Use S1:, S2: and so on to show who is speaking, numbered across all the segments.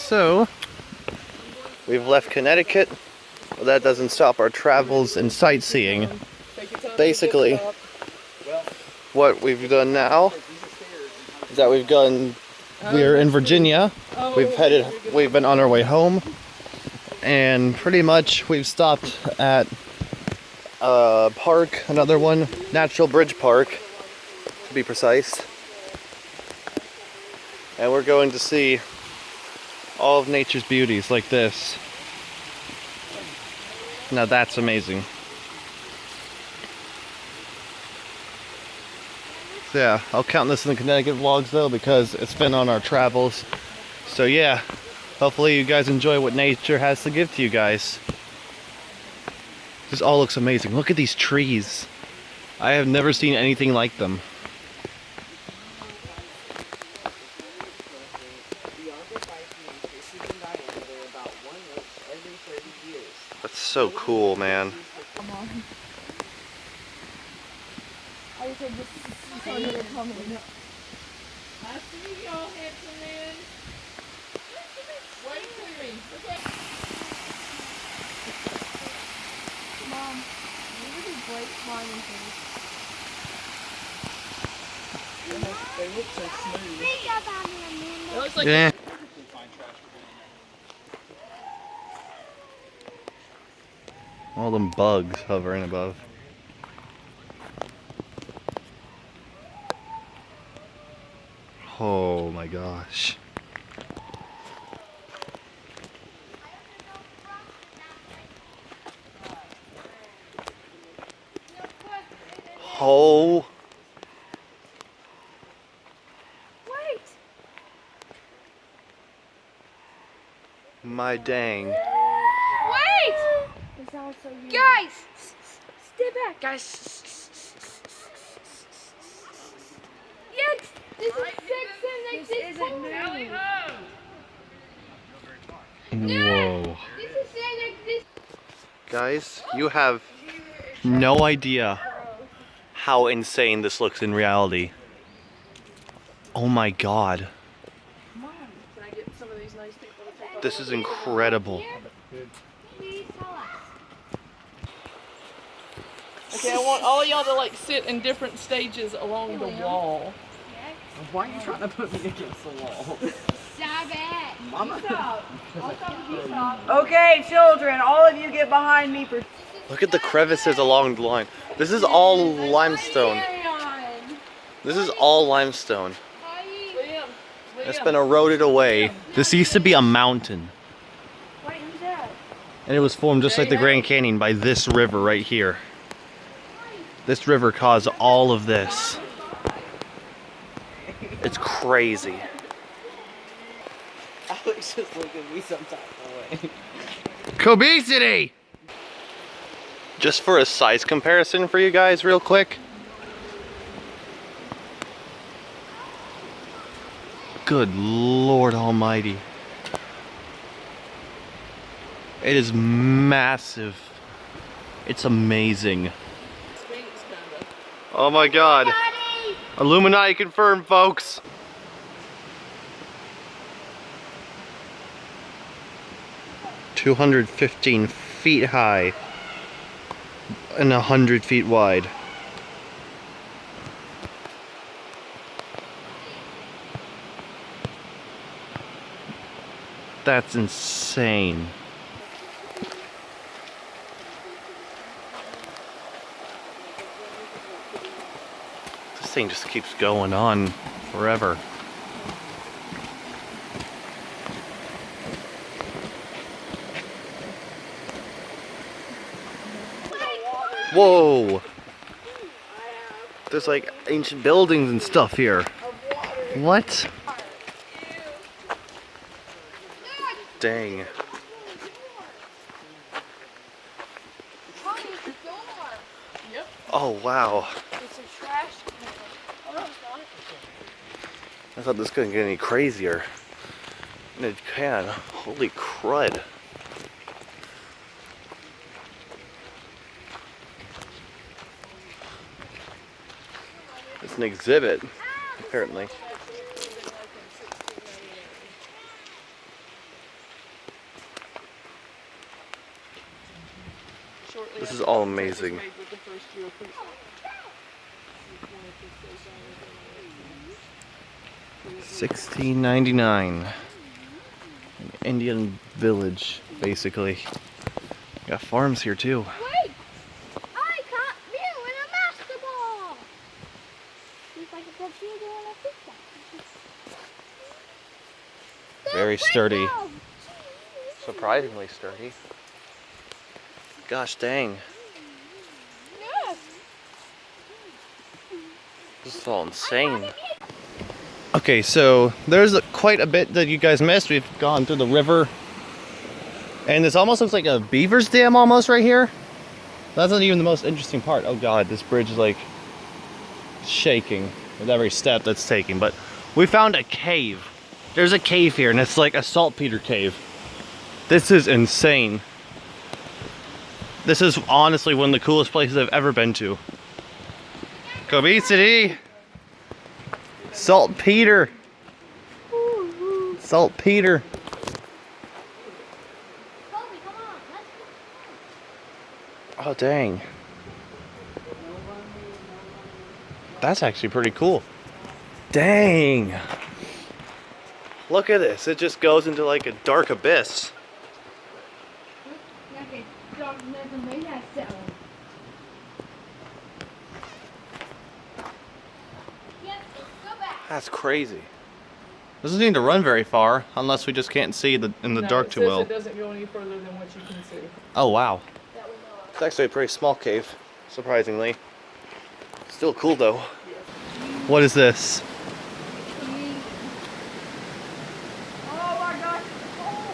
S1: So, we've left Connecticut. Well, that doesn't stop our travels and sightseeing. Basically, what we've done now is that we're in Virginia. We've been on our way home, and pretty much we've stopped at a park, another one, Natural Bridge Park, to be precise. And we're going to see all of nature's beauties like this. Now that's amazing. So yeah, I'll count this in the Connecticut vlogs though because it's been on our travels. So yeah, hopefully you guys enjoy what nature has to give to you guys. This all looks amazing. Look at these trees. I have never seen anything like them. That's so cool, man.
S2: I said this is so good coming. I see y'all handsome men. Wait for me. Okay. Mom, look at these bright smiling things. They look so smooth. It looks like
S1: yeah. All them bugs hovering above. Oh my gosh. Oh.
S2: Wait.
S1: My dang.
S2: Wait. It sounds so weird. Guys, stay back. Guys. Yes, this is sex and this isn't new.
S1: Whoa.
S2: This is saying this.
S1: Guys, you have no idea how insane this looks in reality. Oh my god.
S2: Mom, can I get some of these nice people to take
S1: This is incredible.
S2: Please tell us.
S3: Okay, I want all y'all to like sit in different stages along the wall.
S4: Why are you trying to put me against the wall?
S2: Stop it.
S4: Mama.
S2: Stop. I'll stop if you stop.
S4: Okay, children, all of you get behind me for...
S1: Look at the crevices along the line. This is all limestone.
S2: Carry on.
S1: This is all limestone.
S3: Liam,
S1: It's been eroded away. This used to be a mountain.
S2: Wait, who's that?
S1: And it was formed just like the Grand Canyon by this river right here. This river caused all of this. It's crazy.
S4: Alex just look at me some type of way.
S1: Obesity! Just for a size comparison for you guys real quick. Good Lord Almighty. It is massive. It's amazing. Oh my god. Illuminati confirmed, folks. $215 feet high and 100 feet wide. That's insane. This thing just keeps going on forever. Whoa! There's like ancient buildings and stuff here. What? Dang. Oh wow.
S2: It's a trash can. Oh, no, it's not.
S1: I thought this couldn't get any crazier. And it can. Holy crud. It's an exhibit, apparently. all amazing.
S3: Made with the first year of pre-
S1: $16.99. An Indian village, basically. Got farms here too.
S2: Wait! I caught you in a basketball! Looks like a computer and a football.
S1: Very sturdy. Surprisingly sturdy. Gosh dang.
S2: Yes!
S1: This is all insane. Okay, so there's quite a bit that you guys missed. We've gone through the river. And this almost looks like a beaver's dam almost right here. That's not even the most interesting part. Oh god, this bridge is like shaking with every step that's taken. But we found a cave. There's a cave here and it's like a saltpeter cave. This is insane. This is honestly one of the coolest places I've ever been to. Kobe City! Saltpeter! Saltpeter! Oh dang. That's actually pretty cool. Dang! Look at this, it just goes into like a dark abyss. That's crazy. Doesn't need to run very far unless we just can't see in the dark too well.
S3: It doesn't go any further than what you can see.
S1: Oh wow. It's actually a pretty small cave, surprisingly. Still cool though. What is this?
S2: Oh my gosh, it's cold!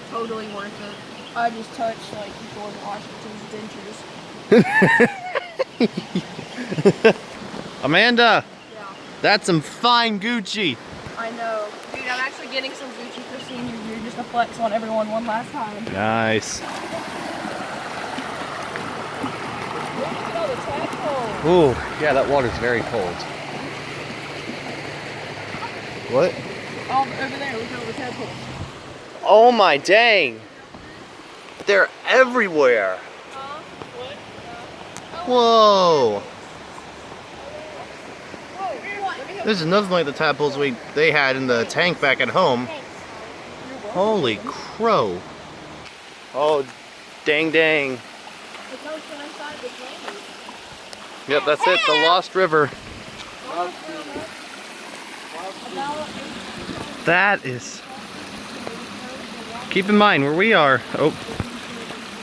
S2: Totally worth it. I just touched like George Washington's dentures.
S1: Amanda!
S2: Yeah.
S1: That's some fine Gucci!
S2: I know. Dude, I'm actually getting some Gucci for senior year just to flex on everyone one last time.
S1: Nice.
S3: Look at all the tadpoles.
S1: Ooh, yeah, that water's very cold. What?
S3: Oh, over there, look at all the tadpoles.
S1: Oh my dang! They're everywhere! Whoa! This is nothing like the tadpoles they had in the tank back at home. Holy crow! Oh, dang dang! Yep, that's it. The Lost River. That is. Keep in mind where we are. Oh,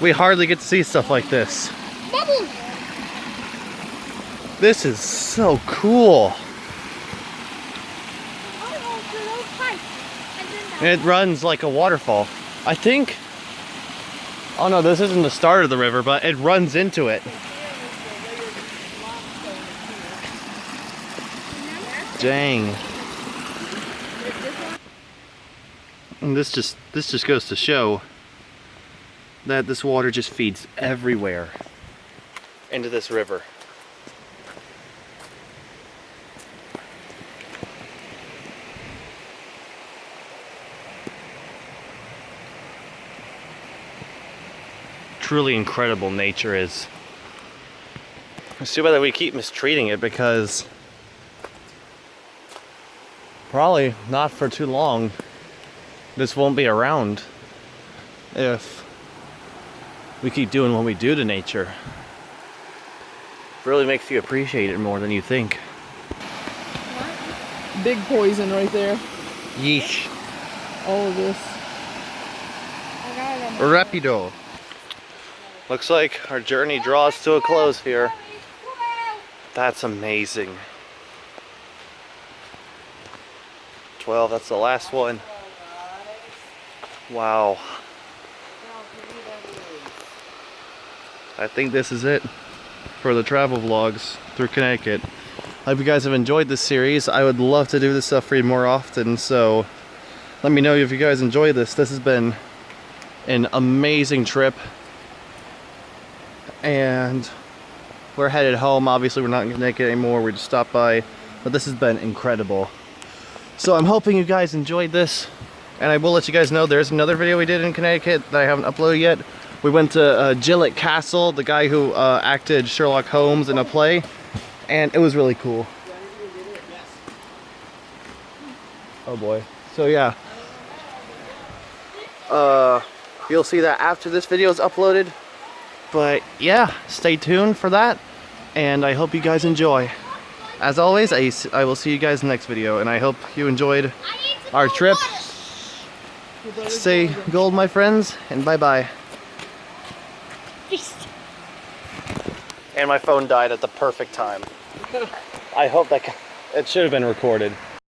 S1: we hardly get to see stuff like this. This is so cool. And it runs like a waterfall. I think. Oh no, this isn't the start of the river, but it runs into it. Dang. And this just goes to show that this water just feeds everywhere into this river. Truly incredible nature is. It's too bad that we keep mistreating it because probably not for too long this won't be around if we keep doing what we do to nature. It really makes you appreciate it more than you think.
S3: Big poison right there.
S1: Yeesh.
S3: All of this.
S1: Rapido. Looks like our journey draws to a close here. That's amazing. 12, that's the last one. Wow. I think this is it for the travel vlogs through Connecticut. I hope you guys have enjoyed this series. I would love to do this stuff for you more often, so let me know if you guys enjoy this. This has been an amazing trip. And we're headed home. Obviously we're not in Connecticut anymore. We just stopped by but this has been incredible. So I'm hoping you guys enjoyed this, and I will let you guys know there's another video we did in Connecticut that I haven't uploaded yet. We went to Gillett Castle, the guy who acted Sherlock Holmes in a play, and it was really cool. Oh boy. So yeah, you'll see that after this video is uploaded. But yeah, stay tuned for that, and I hope you guys enjoy. As always, I will see you guys in the next video, and I hope you enjoyed our trip. Stay gold, my friends, and bye-bye. And my phone died at the perfect time. I hope that it should have been recorded.